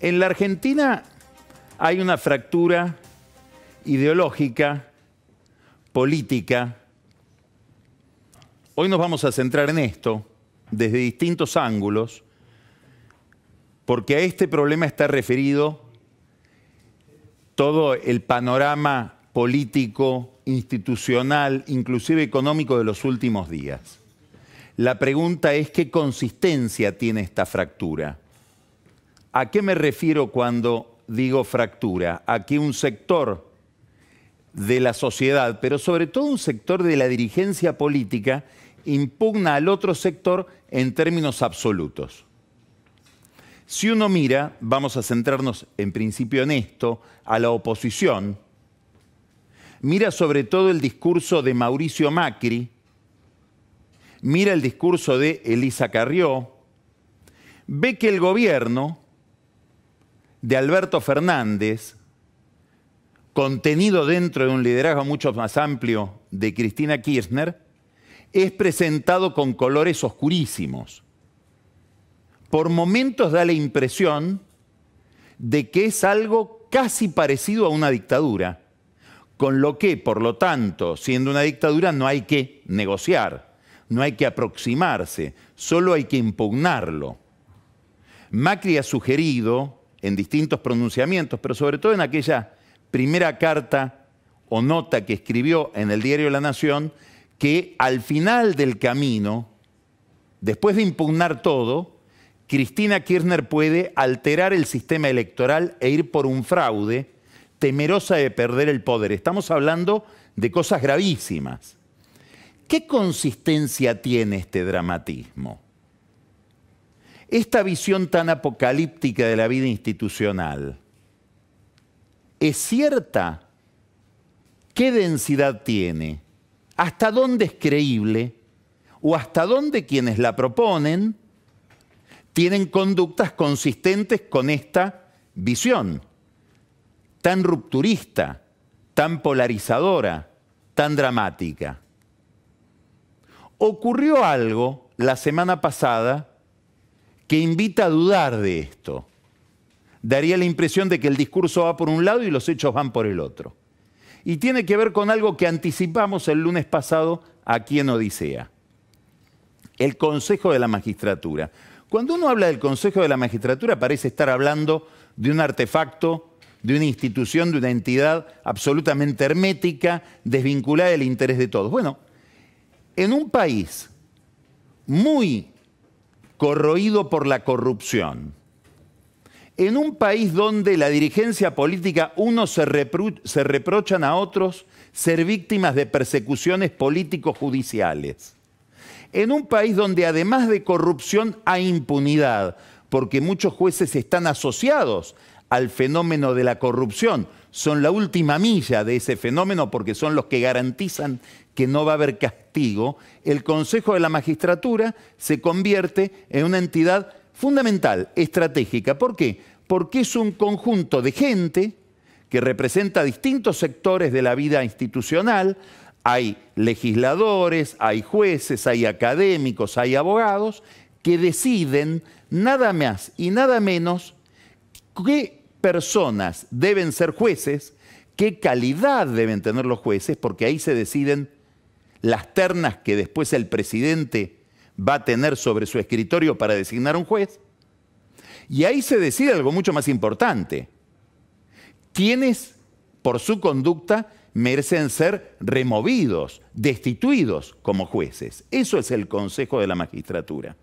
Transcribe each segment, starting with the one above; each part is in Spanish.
En la Argentina hay una fractura ideológica, política. Hoy nos vamos a centrar en esto desde distintos ángulos, porque a este problema está referido todo el panorama político, institucional, inclusive económico de los últimos días. La pregunta es ¿qué consistencia tiene esta fractura? ¿A qué me refiero cuando digo fractura? A que un sector de la sociedad, pero sobre todo un sector de la dirigencia política, impugna al otro sector en términos absolutos. Si uno mira, vamos a centrarnos en principio en esto, a la oposición, mira sobre todo el discurso de Mauricio Macri, mira el discurso de Elisa Carrió, ve que el gobierno de Alberto Fernández, contenido dentro de un liderazgo mucho más amplio de Cristina Kirchner, es presentado con colores oscurísimos. Por momentos da la impresión de que es algo casi parecido a una dictadura, con lo que, por lo tanto, siendo una dictadura no hay que negociar, no hay que aproximarse, solo hay que impugnarlo. Macri ha sugerido en distintos pronunciamientos, pero sobre todo en aquella primera carta o nota que escribió en el diario La Nación, que al final del camino, después de impugnar todo, Cristina Kirchner puede alterar el sistema electoral e ir por un fraude, temerosa de perder el poder. Estamos hablando de cosas gravísimas. ¿Qué consistencia tiene este dramatismo? Esta visión tan apocalíptica de la vida institucional, ¿es cierta? ¿Qué densidad tiene? ¿Hasta dónde es creíble? ¿O hasta dónde quienes la proponen tienen conductas consistentes con esta visión tan rupturista, tan polarizadora, tan dramática? Ocurrió algo la semana pasada que invita a dudar de esto. Daría la impresión de que el discurso va por un lado y los hechos van por el otro. Y tiene que ver con algo que anticipamos el lunes pasado aquí en Odisea. El Consejo de la Magistratura. Cuando uno habla del Consejo de la Magistratura parece estar hablando de un artefacto, de una institución, de una entidad absolutamente hermética, desvinculada del interés de todos. Bueno, en un país muy corroído por la corrupción, en un país donde la dirigencia política, unos se reprochan a otros ser víctimas de persecuciones político-judiciales, en un país donde además de corrupción hay impunidad, porque muchos jueces están asociados al fenómeno de la corrupción, son la última milla de ese fenómeno porque son los que garantizan que no va a haber castigo, el Consejo de la Magistratura se convierte en una entidad fundamental, estratégica. ¿Por qué? Porque es un conjunto de gente que representa distintos sectores de la vida institucional. Hay legisladores, hay jueces, hay académicos, hay abogados que deciden nada más y nada menos qué personas deben ser jueces, qué calidad deben tener los jueces, porque ahí se deciden las ternas que después el presidente va a tener sobre su escritorio para designar un juez. Y ahí se decide algo mucho más importante. ¿Quiénes, por su conducta, merecen ser removidos, destituidos como jueces? Eso es el Consejo de la Magistratura.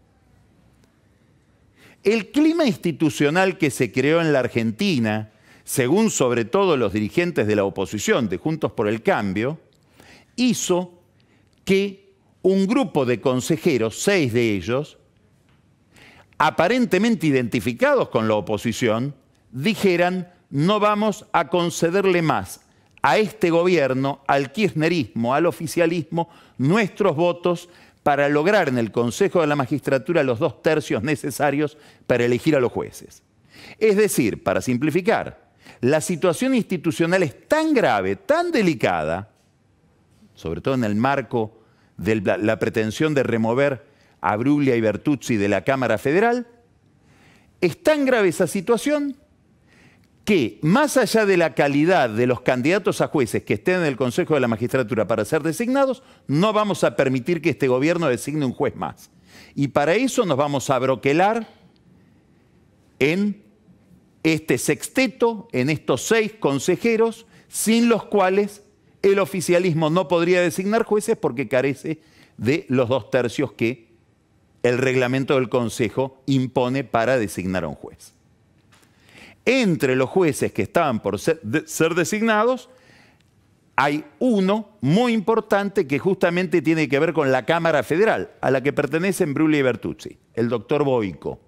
El clima institucional que se creó en la Argentina, según sobre todo los dirigentes de la oposición de Juntos por el Cambio, hizo que un grupo de consejeros, 6 de ellos, aparentemente identificados con la oposición, dijeran: no vamos a concederle más a este gobierno, al kirchnerismo, al oficialismo, nuestros votos para lograr en el Consejo de la Magistratura los 2/3 necesarios para elegir a los jueces. Es decir, para simplificar, la situación institucional es tan grave, tan delicada, sobre todo en el marco de la pretensión de remover a Bruglia y Bertuzzi de la Cámara Federal, es tan grave esa situación que más allá de la calidad de los candidatos a jueces que estén en el Consejo de la Magistratura para ser designados, no vamos a permitir que este gobierno designe un juez más. Y para eso nos vamos a abroquelar en este sexteto, en estos 6 consejeros, sin los cuales el oficialismo no podría designar jueces porque carece de los 2/3 que el reglamento del Consejo impone para designar a un juez. Entre los jueces que estaban por ser designados, hay uno muy importante que justamente tiene que ver con la Cámara Federal, a la que pertenecen Bruglia y Bertuzzi, el doctor Boico,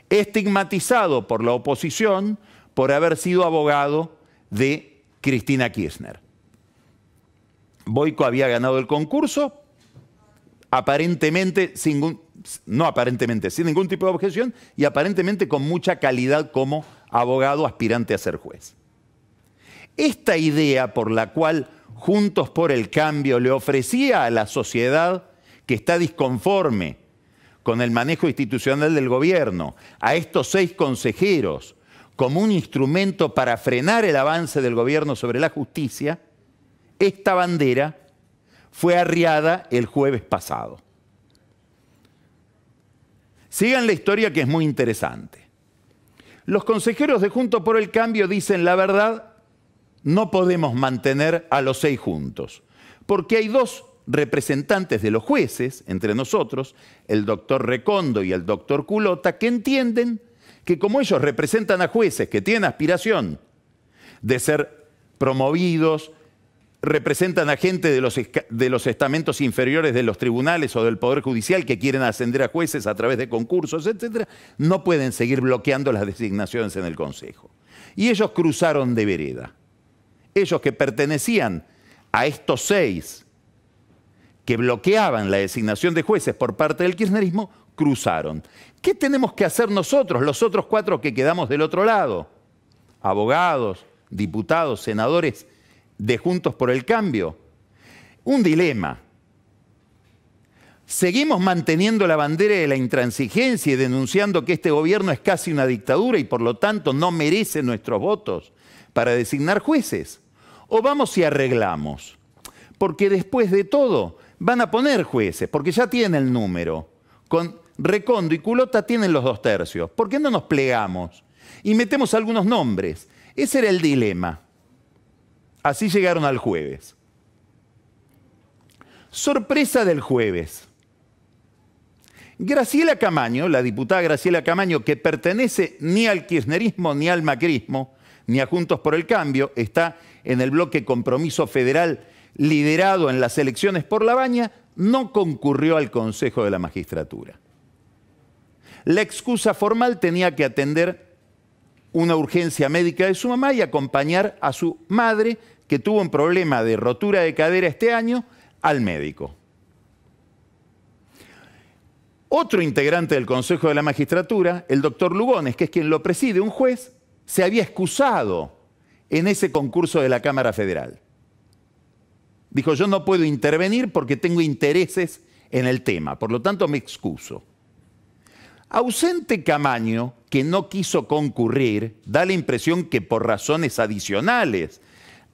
estigmatizado por la oposición por haber sido abogado de Cristina Kirchner. Boico había ganado el concurso, aparentemente, sin ningún tipo de objeción y aparentemente con mucha calidad como abogado aspirante a ser juez. Esta idea por la cual Juntos por el Cambio le ofrecía a la sociedad que está disconforme con el manejo institucional del gobierno a estos 6 consejeros como un instrumento para frenar el avance del gobierno sobre la justicia, esta bandera fue arriada el jueves pasado. Sigan la historia que es muy interesante. Los consejeros de Juntos por el Cambio dicen la verdad, no podemos mantener a los 6 juntos, porque hay 2 representantes de los jueces, entre nosotros, el doctor Recondo y el doctor Culota, que entienden que como ellos representan a jueces que tienen aspiración de ser promovidos, representan a gente de los estamentos inferiores de los tribunales o del Poder Judicial que quieren ascender a jueces a través de concursos, etc., no pueden seguir bloqueando las designaciones en el Consejo. Y ellos cruzaron de vereda. Ellos que pertenecían a estos 6 que bloqueaban la designación de jueces por parte del kirchnerismo, cruzaron. ¿Qué tenemos que hacer nosotros, los otros 4 que quedamos del otro lado? Abogados, diputados, senadores de Juntos por el Cambio. Un dilema. ¿Seguimos manteniendo la bandera de la intransigencia y denunciando que este gobierno es casi una dictadura y por lo tanto no merece nuestros votos para designar jueces? ¿O vamos y arreglamos? Porque después de todo van a poner jueces, porque ya tienen el número. Con Recondo y Culota tienen los 2/3. ¿Por qué no nos plegamos y metemos algunos nombres? Ese era el dilema. Así llegaron al jueves. Sorpresa del jueves. Graciela Camaño, la diputada Graciela Camaño, que pertenece ni al kirchnerismo, ni al macrismo, ni a Juntos por el Cambio, está en el bloque Compromiso Federal liderado en las elecciones por La Baña, no concurrió al Consejo de la Magistratura. La excusa formal tenía que atender una urgencia médica de su mamá y acompañar a su madre, que tuvo un problema de rotura de cadera este año, al médico. Otro integrante del Consejo de la Magistratura, el doctor Lugones, que es quien lo preside, un juez, se había excusado en ese concurso de la Cámara Federal. Dijo, yo no puedo intervenir porque tengo intereses en el tema, por lo tanto me excuso. Ausente Camaño, que no quiso concurrir, da la impresión que por razones adicionales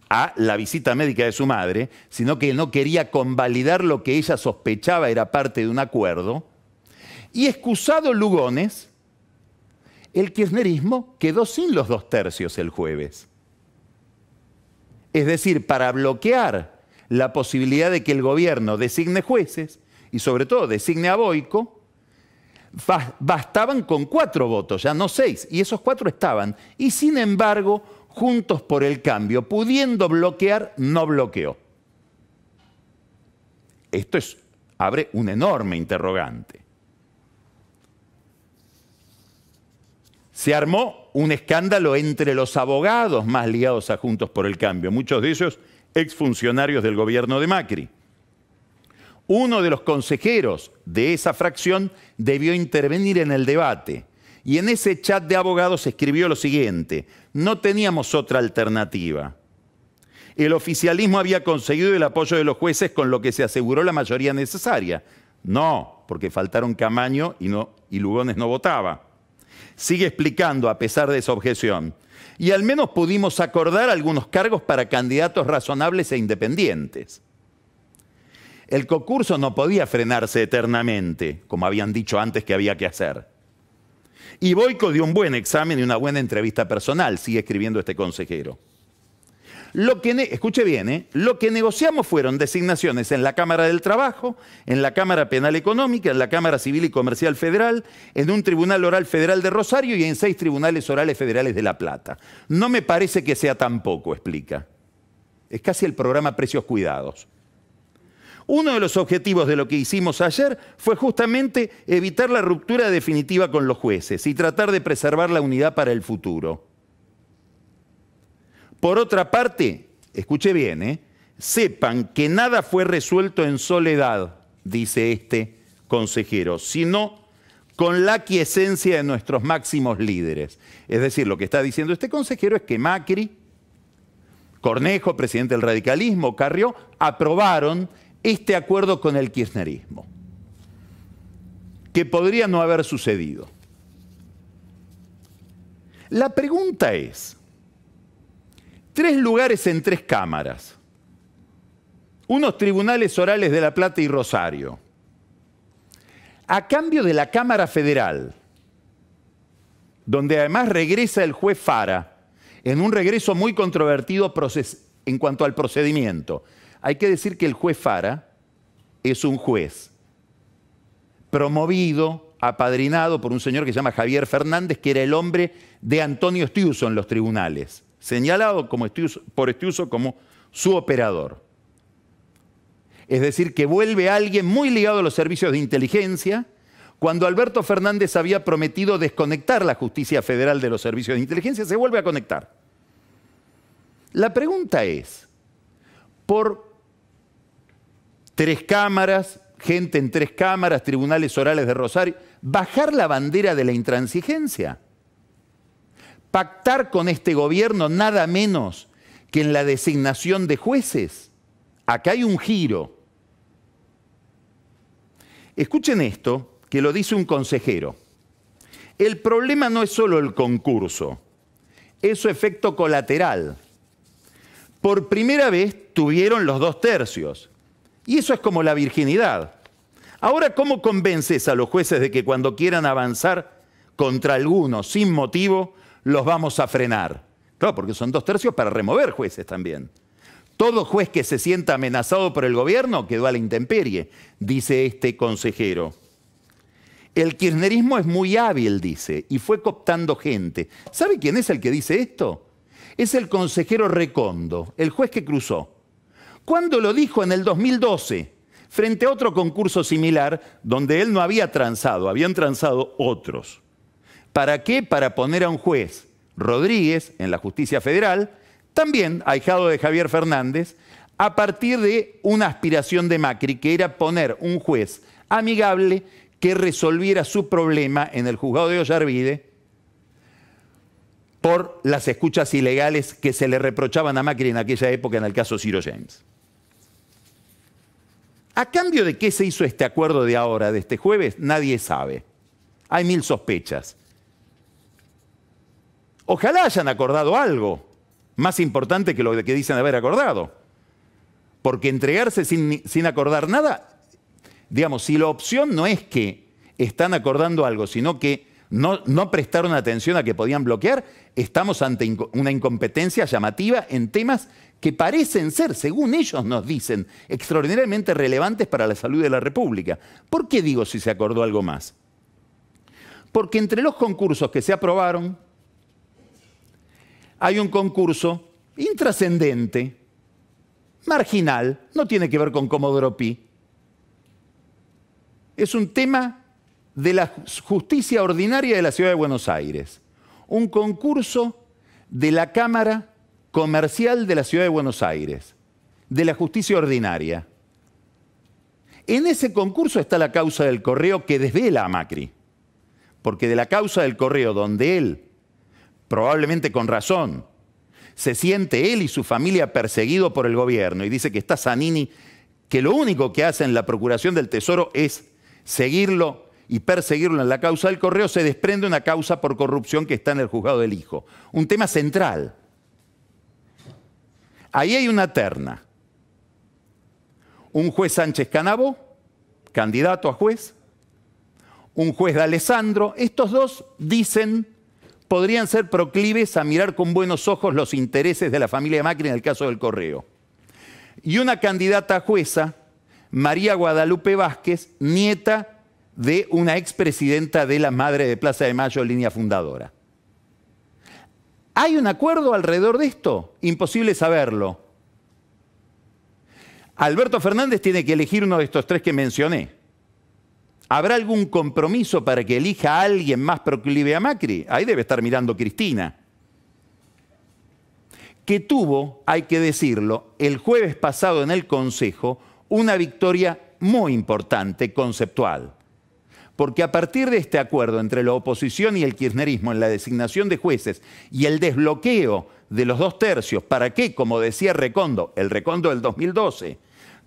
a la visita médica de su madre, sino que no quería convalidar lo que ella sospechaba era parte de un acuerdo, y excusado Lugones, el kirchnerismo quedó sin los 2/3 el jueves. Es decir, para bloquear la posibilidad de que el gobierno designe jueces, y sobre todo designe a Boico, bastaban con 4 votos, ya no 6, y esos 4 estaban. Y sin embargo, Juntos por el Cambio, pudiendo bloquear, no bloqueó. Esto abre un enorme interrogante. Se armó un escándalo entre los abogados más ligados a Juntos por el Cambio, muchos de ellos exfuncionarios del gobierno de Macri. Uno de los consejeros de esa fracción debió intervenir en el debate y en ese chat de abogados escribió lo siguiente: no teníamos otra alternativa. El oficialismo había conseguido el apoyo de los jueces con lo que se aseguró la mayoría necesaria. No, porque faltaron Camaño y Lugones no votaba. Sigue explicando, a pesar de esa objeción. Y al menos pudimos acordar algunos cargos para candidatos razonables e independientes. El concurso no podía frenarse eternamente, como habían dicho antes que había que hacer. Y Boyko dio un buen examen y una buena entrevista personal, sigue escribiendo este consejero. Escuche bien, lo que negociamos fueron designaciones en la Cámara del Trabajo, en la Cámara Penal Económica, en la Cámara Civil y Comercial Federal, en un Tribunal Oral Federal de Rosario y en 6 tribunales orales federales de La Plata. No me parece que sea tan poco, explica. Es casi el programa Precios Cuidados. Uno de los objetivos de lo que hicimos ayer fue justamente evitar la ruptura definitiva con los jueces y tratar de preservar la unidad para el futuro. Por otra parte, escuche bien, sepan que nada fue resuelto en soledad, dice este consejero, sino con la aquiescencia de nuestros máximos líderes. Es decir, lo que está diciendo este consejero es que Macri, Cornejo, presidente del radicalismo, Carrió, aprobaron este acuerdo con el kirchnerismo, que podría no haber sucedido. La pregunta es, 3 lugares en 3 cámaras, unos tribunales orales de La Plata y Rosario, a cambio de la Cámara Federal, donde además regresa el juez Fara, en un regreso muy controvertido en cuanto al procedimiento. Hay que decir que el juez Fara es un juez promovido, apadrinado por un señor que se llama Javier Fernández, que era el hombre de Antonio Estiuso en los tribunales, señalado por Estiuso como su operador. Es decir, que vuelve alguien muy ligado a los servicios de inteligencia, cuando Alberto Fernández había prometido desconectar la justicia federal de los servicios de inteligencia, se vuelve a conectar. La pregunta es, por 3 cámaras, gente en 3 cámaras, tribunales orales de Rosario, ¿bajar la bandera de la intransigencia? ¿Pactar con este gobierno nada menos que en la designación de jueces? Acá hay un giro. Escuchen esto, que lo dice un consejero. El problema no es solo el concurso, es su efecto colateral. Por primera vez tuvieron los 2/3. Y eso es como la virginidad. Ahora, ¿cómo convences a los jueces de que cuando quieran avanzar contra algunos sin motivo, los vamos a frenar? Claro, porque son 2/3 para remover jueces también. Todo juez que se sienta amenazado por el gobierno quedó a la intemperie, dice este consejero. El kirchnerismo es muy hábil, dice, y fue cooptando gente. ¿Sabe quién es el que dice esto? Es el consejero Recondo, el juez que cruzó. ¿Cuándo lo dijo? En el 2012, frente a otro concurso similar, donde él no había transado, habían transado otros. ¿Para qué? Para poner a un juez, Rodríguez, en la justicia federal, también ahijado de Javier Fernández, a partir de una aspiración de Macri, que era poner un juez amigable que resolviera su problema en el juzgado de Ollarvide por las escuchas ilegales que se le reprochaban a Macri en aquella época en el caso Ciro James. ¿A cambio de qué se hizo este acuerdo de ahora, de este jueves? Nadie sabe. Hay 1000 sospechas. Ojalá hayan acordado algo más importante que lo que dicen haber acordado. Porque entregarse sin acordar nada, digamos, si la opción no es que están acordando algo, sino que no prestaron atención a que podían bloquear, estamos ante una incompetencia llamativa en temas que parecen ser, según ellos nos dicen, extraordinariamente relevantes para la salud de la República. ¿Por qué digo si se acordó algo más? Porque entre los concursos que se aprobaron, hay un concurso intrascendente, marginal, no tiene que ver con Comodoro Pi. Es un tema de la justicia ordinaria de la Ciudad de Buenos Aires. Un concurso de la Cámara Comercial de la Ciudad de Buenos Aires, de la justicia ordinaria. En ese concurso está la causa del Correo que desvela a Macri. Porque de la causa del Correo, donde él, probablemente con razón, se siente él y su familia perseguido por el gobierno y dice que está Zanini, que lo único que hace en la Procuración del Tesoro es seguirlo y perseguirlo en la causa del Correo, se desprende una causa por corrupción que está en el juzgado del hijo. Un tema central. Ahí hay una terna. Un juez Sánchez Canavò, candidato a juez, un juez D'Alessandro. Estos dos dicen, podrían ser proclives a mirar con buenos ojos los intereses de la familia Macri en el caso del Correo. Y una candidata a jueza, María Guadalupe Vázquez, nieta de una expresidenta de la Madre de Plaza de Mayo, línea fundadora. ¿Hay un acuerdo alrededor de esto? Imposible saberlo. Alberto Fernández tiene que elegir uno de estos tres que mencioné. ¿Habrá algún compromiso para que elija a alguien más proclive a Macri? Ahí debe estar mirando Cristina. Que tuvo, hay que decirlo, el jueves pasado en el Consejo, una victoria muy importante, conceptual. Porque a partir de este acuerdo entre la oposición y el kirchnerismo en la designación de jueces y el desbloqueo de los 2/3 para que, como decía Recondo, el Recondo del 2012,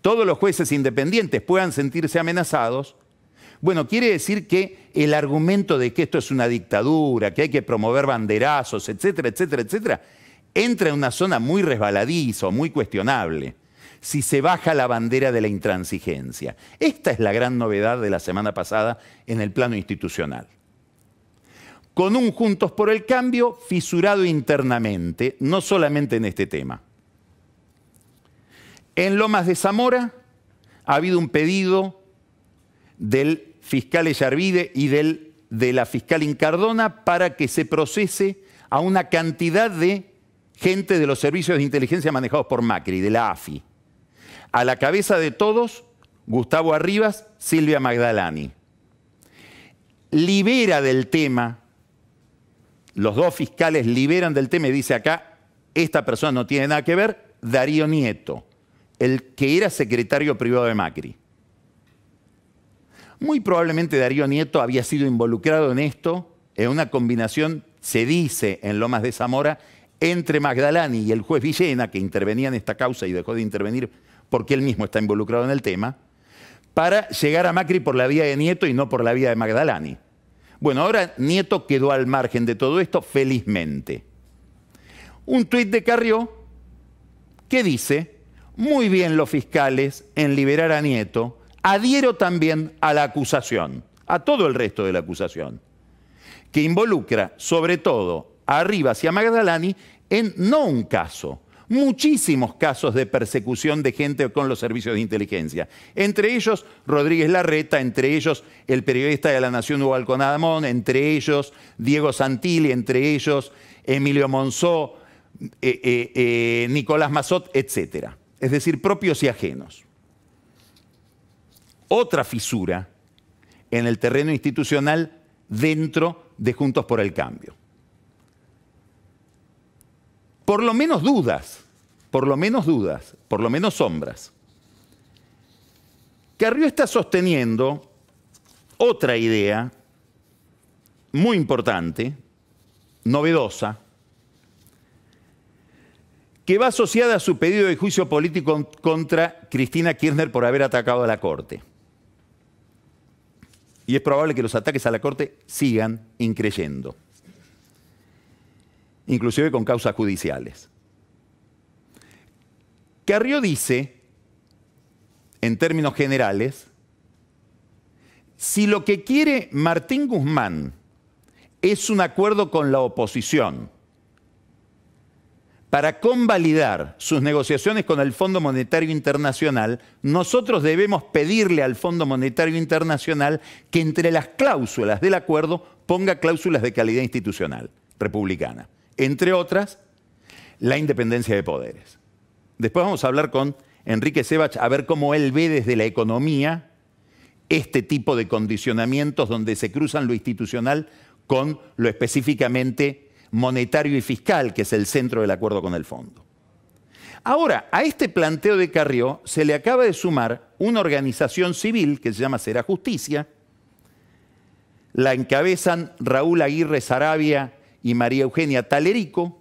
todos los jueces independientes puedan sentirse amenazados, bueno, quiere decir que el argumento de que esto es una dictadura, que hay que promover banderazos, etcétera, etcétera, etcétera, entra en una zona muy resbaladiza, muy cuestionable, si se baja la bandera de la intransigencia. Esta es la gran novedad de la semana pasada en el plano institucional. Con un Juntos por el Cambio fisurado internamente, no solamente en este tema. En Lomas de Zamora ha habido un pedido del fiscal Eyarbide y de la fiscal Incardona para que se procese a una cantidad de gente de los servicios de inteligencia manejados por Macri, de la AFI. A la cabeza de todos, Gustavo Arribas, Silvia Magdalani. Libera del tema, los dos fiscales liberan del tema y dice acá, esta persona no tiene nada que ver, Darío Nieto, el que era secretario privado de Macri. Muy probablemente Darío Nieto había sido involucrado en esto, en una combinación, se dice en Lomas de Zamora, entre Magdalani y el juez Villena, que intervenía en esta causa y dejó de intervenir porque él mismo está involucrado en el tema, para llegar a Macri por la vía de Nieto y no por la vía de Magdalani. Bueno, ahora Nieto quedó al margen de todo esto, felizmente. Un tuit de Carrió que dice, muy bien los fiscales en liberar a Nieto, adhiero también a la acusación, a todo el resto de la acusación, que involucra sobre todo a Arribas y a Magdalani en no un caso, muchísimos casos de persecución de gente con los servicios de inteligencia. Entre ellos Rodríguez Larreta, entre ellos el periodista de La Nación Hugo Alconadamón, entre ellos Diego Santilli, entre ellos Emilio Monzó, Nicolás Massot, etc. Es decir, propios y ajenos. Otra fisura en el terreno institucional dentro de Juntos por el Cambio. Por lo menos dudas, por lo menos sombras. Carrió está sosteniendo otra idea muy importante, novedosa, que va asociada a su pedido de juicio político contra Cristina Kirchner por haber atacado a la Corte. Y es probable que los ataques a la Corte sigan increyendo, inclusive con causas judiciales. Carrió dice, en términos generales, si lo que quiere Martín Guzmán es un acuerdo con la oposición para convalidar sus negociaciones con el Fondo Monetario Internacional, nosotros debemos pedirle al Fondo Monetario Internacional que entre las cláusulas del acuerdo ponga cláusulas de calidad institucional republicana. Entre otras, la independencia de poderes. Después vamos a hablar con Enrique Sebach a ver cómo él ve desde la economía este tipo de condicionamientos donde se cruzan lo institucional con lo específicamente monetario y fiscal, que es el centro del acuerdo con el fondo. Ahora, a este planteo de Carrió se le acaba de sumar una organización civil que se llama Será Justicia, la encabezan Raúl Aguirre Sarabia y María Eugenia Talerico,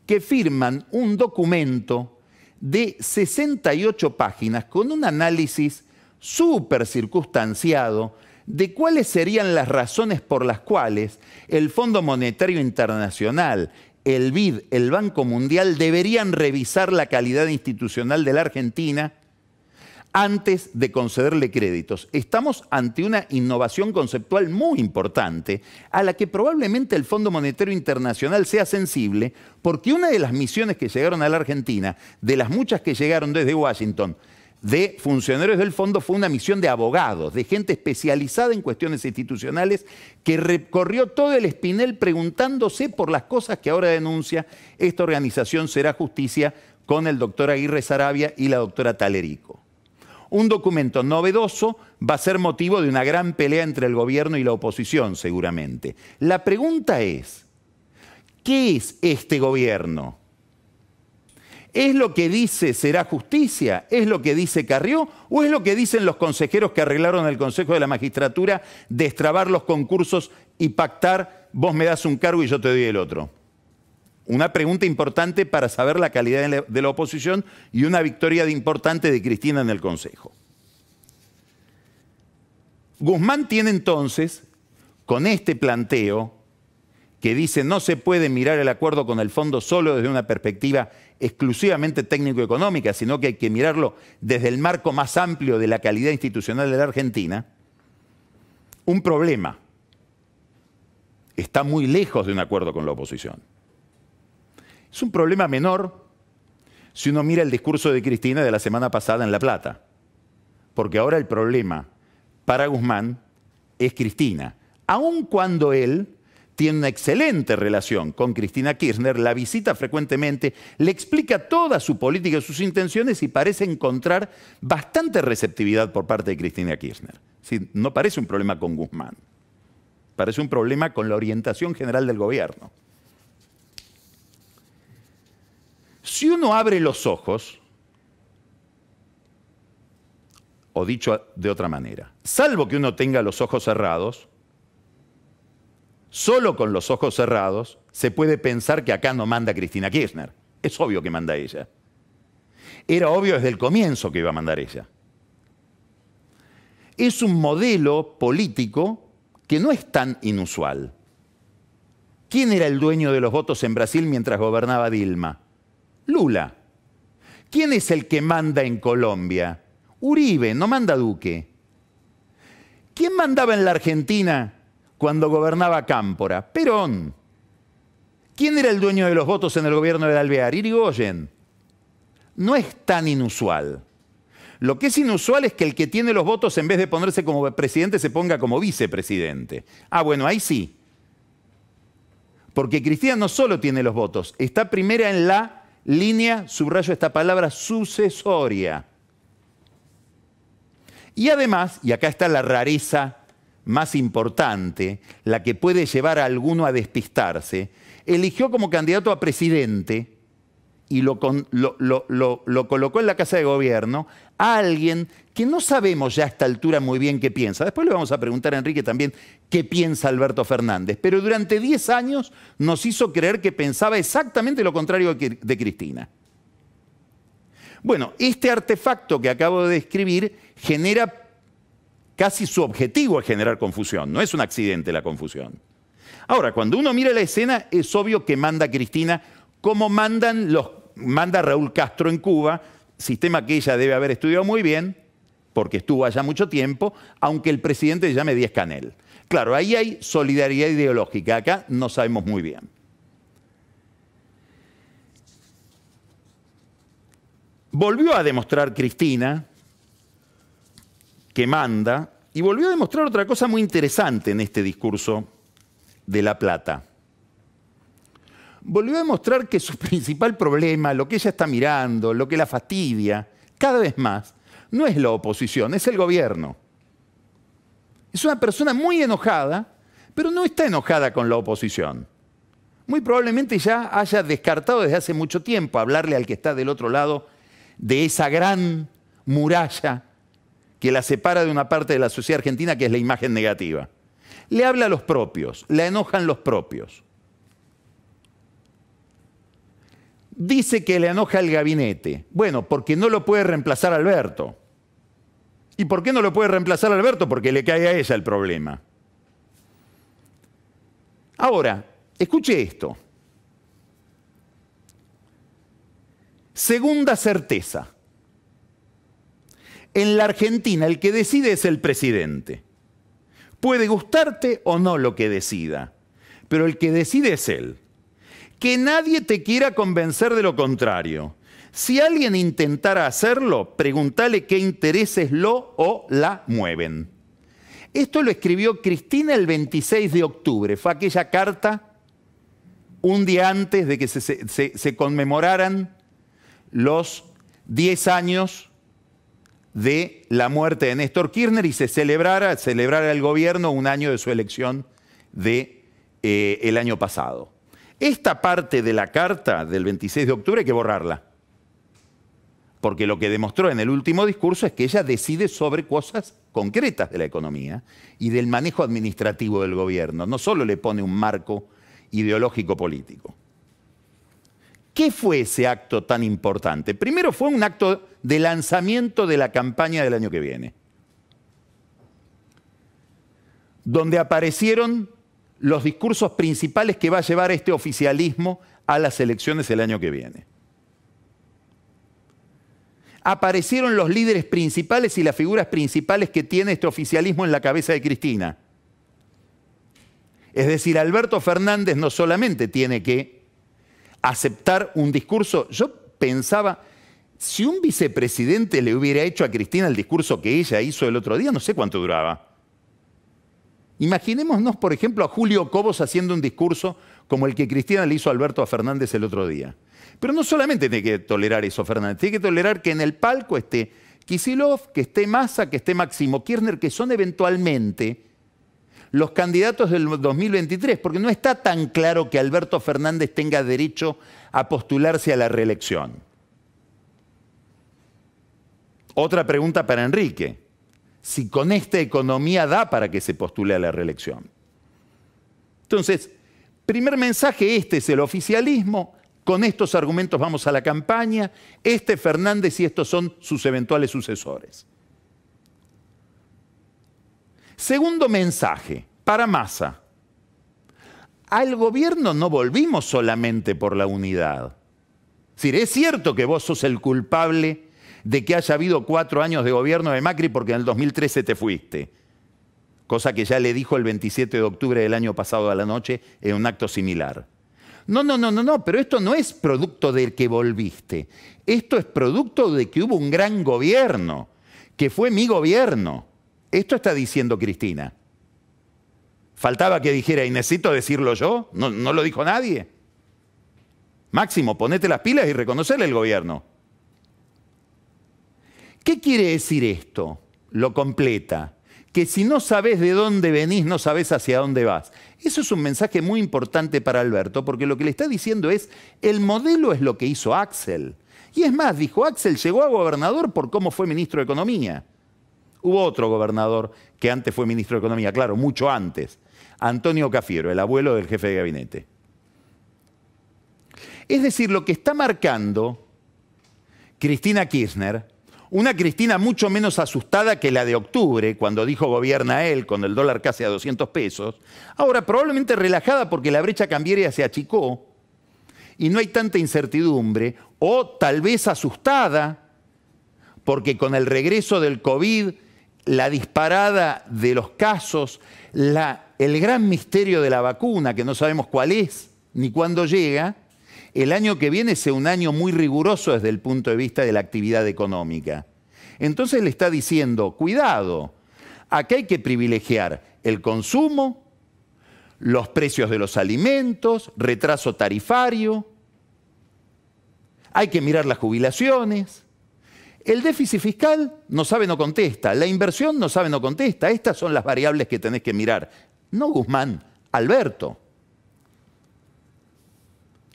que firman un documento de 68 páginas con un análisis súper circunstanciado de cuáles serían las razones por las cuales el Fondo Monetario Internacional, el BID, el Banco Mundial deberían revisar la calidad institucional de la Argentina antes de concederle créditos. Estamos ante una innovación conceptual muy importante a la que probablemente el Fondo Monetario Internacional sea sensible, porque una de las misiones que llegaron a la Argentina, de las muchas que llegaron desde Washington, de funcionarios del fondo, fue una misión de abogados, de gente especializada en cuestiones institucionales que recorrió todo el espinel preguntándose por las cosas que ahora denuncia esta organización Será Justicia con el doctor Aguirre Saravia y la doctora Talerico. Un documento novedoso va a ser motivo de una gran pelea entre el gobierno y la oposición, seguramente. La pregunta es, ¿qué es este gobierno? ¿Es lo que dice Será Justicia? ¿Es lo que dice Carrió? ¿O es lo que dicen los consejeros que arreglaron el Consejo de la Magistratura, destrabar los concursos y pactar, vos me das un cargo y yo te doy el otro? Una pregunta importante para saber la calidad de la oposición y una victoria importante de Cristina en el Consejo. Guzmán tiene entonces, con este planteo, que dice no se puede mirar el acuerdo con el fondo solo desde una perspectiva exclusivamente técnico-económica, sino que hay que mirarlo desde el marco más amplio de la calidad institucional de la Argentina, un problema. Está muy lejos de un acuerdo con la oposición. Es un problema menor si uno mira el discurso de Cristina de la semana pasada en La Plata, porque ahora el problema para Guzmán es Cristina, aun cuando él tiene una excelente relación con Cristina Kirchner, la visita frecuentemente, le explica toda su política y sus intenciones y parece encontrar bastante receptividad por parte de Cristina Kirchner. Sí, no parece un problema con Guzmán, parece un problema con la orientación general del gobierno. Si uno abre los ojos, o dicho de otra manera, salvo que uno tenga los ojos cerrados, solo con los ojos cerrados se puede pensar que acá no manda Cristina Kirchner. Es obvio que manda ella. Era obvio desde el comienzo que iba a mandar ella. Es un modelo político que no es tan inusual. ¿Quién era el dueño de los votos en Brasil mientras gobernaba Dilma? Lula. ¿Quién es el que manda en Colombia? Uribe, no manda Duque. ¿Quién mandaba en la Argentina cuando gobernaba Cámpora? Perón. ¿Quién era el dueño de los votos en el gobierno de Alvear? Irigoyen. No es tan inusual. Lo que es inusual es que el que tiene los votos, en vez de ponerse como presidente, se ponga como vicepresidente. Ah, bueno, ahí sí. Porque Cristina no solo tiene los votos, está primera en la línea, subrayo esta palabra, sucesoria. Y además, y acá está la rareza más importante, la que puede llevar a alguno a despistarse, eligió como candidato a presidente y lo colocó en la Casa de Gobierno a alguien que no sabemos ya a esta altura muy bien qué piensa. Después le vamos a preguntar a Enrique también qué piensa Alberto Fernández. Pero durante 10 años nos hizo creer que pensaba exactamente lo contrario de Cristina. Bueno, este artefacto que acabo de describir genera, casi su objetivo es generar confusión. No es un accidente la confusión. Ahora, cuando uno mira la escena, es obvio que manda Cristina como manda Raúl Castro en Cuba, sistema que ella debe haber estudiado muy bien, porque estuvo allá mucho tiempo, aunque el presidente se llame Díaz-Canel. Claro, ahí hay solidaridad ideológica, acá no sabemos muy bien. Volvió a demostrar Cristina que manda, y volvió a demostrar otra cosa muy interesante en este discurso de La Plata. Volvió a demostrar que su principal problema, lo que ella está mirando, lo que la fastidia, cada vez más, no es la oposición, es el gobierno. Es una persona muy enojada, pero no está enojada con la oposición. Muy probablemente ya haya descartado desde hace mucho tiempo hablarle al que está del otro lado de esa gran muralla que la separa de una parte de la sociedad argentina, que es la imagen negativa. Le habla a los propios, la enojan los propios. Dice que le enoja el gabinete. Bueno, porque no lo puede reemplazar Alberto. ¿Y por qué no lo puede reemplazar Alberto? Porque le cae a ella el problema. Ahora, escuche esto. Segunda certeza. En la Argentina el que decide es el presidente. Puede gustarte o no lo que decida, pero el que decide es él. Que nadie te quiera convencer de lo contrario. Si alguien intentara hacerlo, pregúntale qué intereses lo o la mueven. Esto lo escribió Cristina el 26 de octubre. Fue aquella carta un día antes de que se conmemoraran los 10 años de la muerte de Néstor Kirchner y se celebrara el gobierno un año de su elección el año pasado. Esta parte de la carta del 26 de octubre hay que borrarla. Porque lo que demostró en el último discurso es que ella decide sobre cosas concretas de la economía y del manejo administrativo del gobierno. No solo le pone un marco ideológico político. ¿Qué fue ese acto tan importante? Primero fue un acto de lanzamiento de la campaña del año que viene, donde aparecieron los discursos principales que va a llevar este oficialismo a las elecciones el año que viene. Aparecieron los líderes principales y las figuras principales que tiene este oficialismo en la cabeza de Cristina. Es decir, Alberto Fernández no solamente tiene que aceptar un discurso. Yo pensaba, si un vicepresidente le hubiera hecho a Cristina el discurso que ella hizo el otro día, no sé cuánto duraba. Imaginémonos, por ejemplo, a Julio Cobos haciendo un discurso como el que Cristina le hizo a Alberto Fernández el otro día. Pero no solamente tiene que tolerar eso Fernández, tiene que tolerar que en el palco esté Kicillof, que esté Massa, que esté Máximo Kirchner, que son eventualmente los candidatos del 2023, porque no está tan claro que Alberto Fernández tenga derecho a postularse a la reelección. Otra pregunta para Enrique. Si con esta economía da para que se postule a la reelección. Entonces, primer mensaje, este es el oficialismo. Con estos argumentos vamos a la campaña. Este es Fernández y estos son sus eventuales sucesores. Segundo mensaje, para Massa. Al gobierno no volvimos solamente por la unidad. Es decir, es cierto que vos sos el culpable de que haya habido 4 años de gobierno de Macri porque en el 2013 te fuiste. Cosa que ya le dijo el 27 de octubre del año pasado a la noche en un acto similar. No, pero esto no es producto del que volviste. Esto es producto de que hubo un gran gobierno, que fue mi gobierno. Esto está diciendo Cristina. Faltaba que dijera, y necesito decirlo yo, no lo dijo nadie. Máximo, ponete las pilas y reconocerle el gobierno. ¿Qué quiere decir esto? Lo completa. Que si no sabés de dónde venís, no sabés hacia dónde vas. Eso es un mensaje muy importante para Alberto, porque lo que le está diciendo es, el modelo es lo que hizo Axel. Y es más, dijo, Axel llegó a gobernador por cómo fue ministro de Economía. Hubo otro gobernador que antes fue ministro de Economía, claro, mucho antes. Antonio Cafiero, el abuelo del jefe de gabinete. Es decir, lo que está marcando Cristina Kirchner, una Cristina mucho menos asustada que la de octubre, cuando dijo gobierna él, con el dólar casi a 200 pesos, ahora probablemente relajada porque la brecha cambiaria se achicó y no hay tanta incertidumbre, o tal vez asustada porque con el regreso del COVID, la disparada de los casos, el gran misterio de la vacuna, que no sabemos cuál es ni cuándo llega, el año que viene sea un año muy riguroso desde el punto de vista de la actividad económica. Entonces le está diciendo, cuidado, acá hay que privilegiar el consumo, los precios de los alimentos, retraso tarifario, hay que mirar las jubilaciones. El déficit fiscal no sabe, no contesta. La inversión no sabe, no contesta. Estas son las variables que tenés que mirar. No Guzmán, Alberto.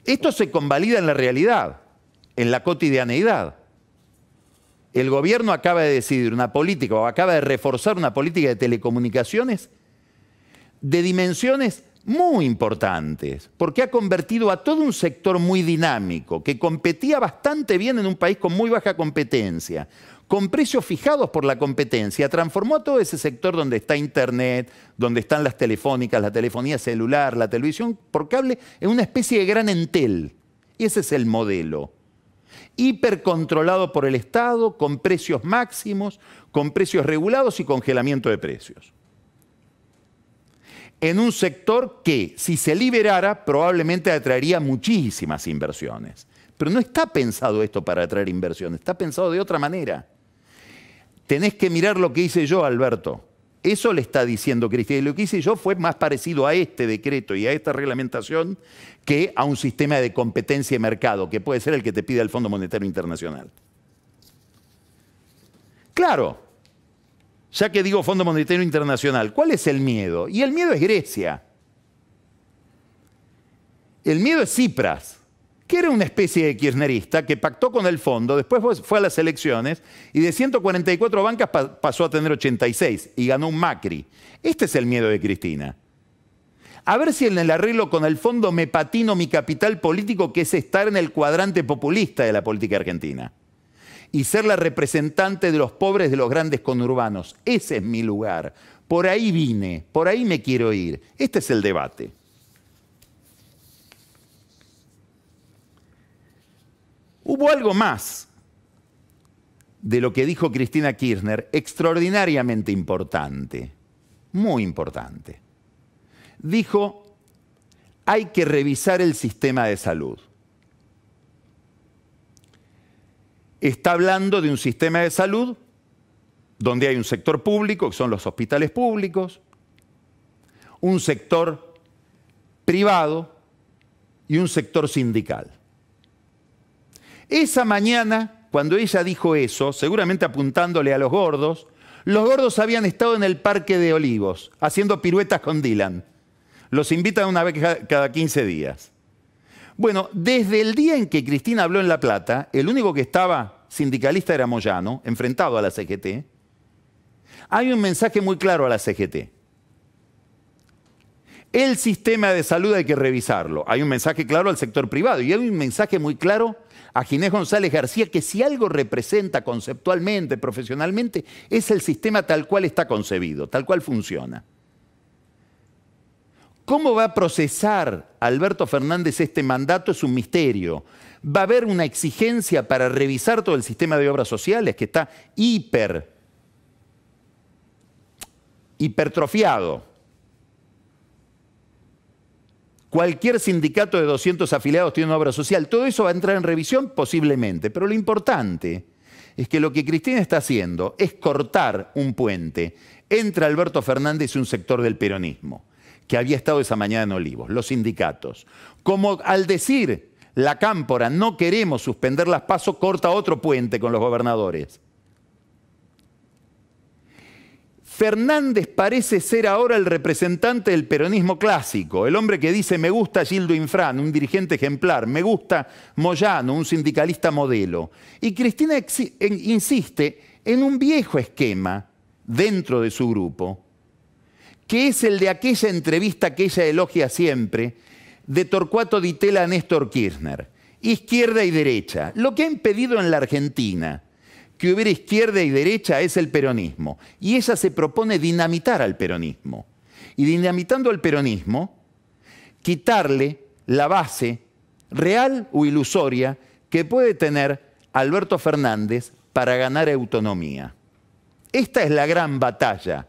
Esto se convalida en la realidad, en la cotidianeidad. El gobierno acaba de decidir una política o acaba de reforzar una política de telecomunicaciones de dimensiones muy importantes, porque ha convertido a todo un sector muy dinámico, que competía bastante bien en un país con muy baja competencia, con precios fijados por la competencia, transformó a todo ese sector donde está Internet, donde están las telefónicas, la telefonía celular, la televisión por cable, en una especie de gran Entel. Y ese es el modelo. Hipercontrolado por el Estado, con precios máximos, con precios regulados y congelamiento de precios. En un sector que, si se liberara, probablemente atraería muchísimas inversiones. Pero no está pensado esto para atraer inversiones, está pensado de otra manera. Tenés que mirar lo que hice yo, Alberto. Eso le está diciendo Cristina. Y lo que hice yo fue más parecido a este decreto y a esta reglamentación que a un sistema de competencia de mercado, que puede ser el que te pide el Fondo Monetario Internacional. Claro, ya que digo Fondo Monetario Internacional, ¿cuál es el miedo? Y el miedo es Grecia. El miedo es Tsipras, que era una especie de kirchnerista que pactó con el fondo, después fue a las elecciones y de 144 bancas pasó a tener 86 y ganó un Macri. Este es el miedo de Cristina. A ver si en el arreglo con el fondo me patino mi capital político, que es estar en el cuadrante populista de la política argentina y ser la representante de los pobres de los grandes conurbanos. Ese es mi lugar. Por ahí vine, por ahí me quiero ir. Este es el debate. Hubo algo más de lo que dijo Cristina Kirchner, extraordinariamente importante, muy importante. Dijo, hay que revisar el sistema de salud. Está hablando de un sistema de salud donde hay un sector público, que son los hospitales públicos, un sector privado y un sector sindical. Esa mañana, cuando ella dijo eso, seguramente apuntándole a los gordos habían estado en el Parque de Olivos, haciendo piruetas con Dylan. Los invitan una vez cada 15 días. Bueno, desde el día en que Cristina habló en La Plata, el único que estaba sindicalista era Moyano, enfrentado a la CGT. Hay un mensaje muy claro a la CGT. El sistema de salud hay que revisarlo. Hay un mensaje claro al sector privado y hay un mensaje muy claro a Ginés González García, que si algo representa conceptualmente, profesionalmente, es el sistema tal cual está concebido, tal cual funciona. ¿Cómo va a procesar Alberto Fernández este mandato? Es un misterio. Va a haber una exigencia para revisar todo el sistema de obras sociales que está hipertrofiado. Cualquier sindicato de 200 afiliados tiene una obra social. Todo eso va a entrar en revisión posiblemente. Pero lo importante es que lo que Cristina está haciendo es cortar un puente entre Alberto Fernández y un sector del peronismo, que había estado esa mañana en Olivos, los sindicatos. Como al decir la Cámpora, no queremos suspender las PASO, corta otro puente con los gobernadores. Fernández parece ser ahora el representante del peronismo clásico, el hombre que dice me gusta Gildo Infran, un dirigente ejemplar, me gusta Moyano, un sindicalista modelo. Y Cristina insiste en un viejo esquema dentro de su grupo, que es el de aquella entrevista que ella elogia siempre, de Torcuato Di Tella a Néstor Kirchner, izquierda y derecha. Lo que ha impedido en la Argentina que hubiera izquierda y derecha es el peronismo. Y ella se propone dinamitar al peronismo. Y dinamitando al peronismo, quitarle la base real o ilusoria que puede tener Alberto Fernández para ganar autonomía. Esta es la gran batalla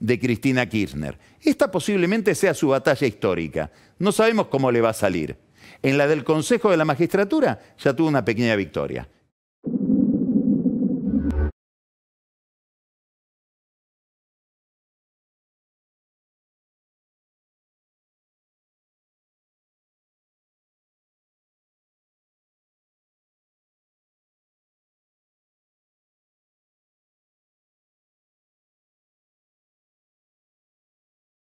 de Cristina Kirchner. Esta posiblemente sea su batalla histórica. No sabemos cómo le va a salir. En la del Consejo de la Magistratura ya tuvo una pequeña victoria.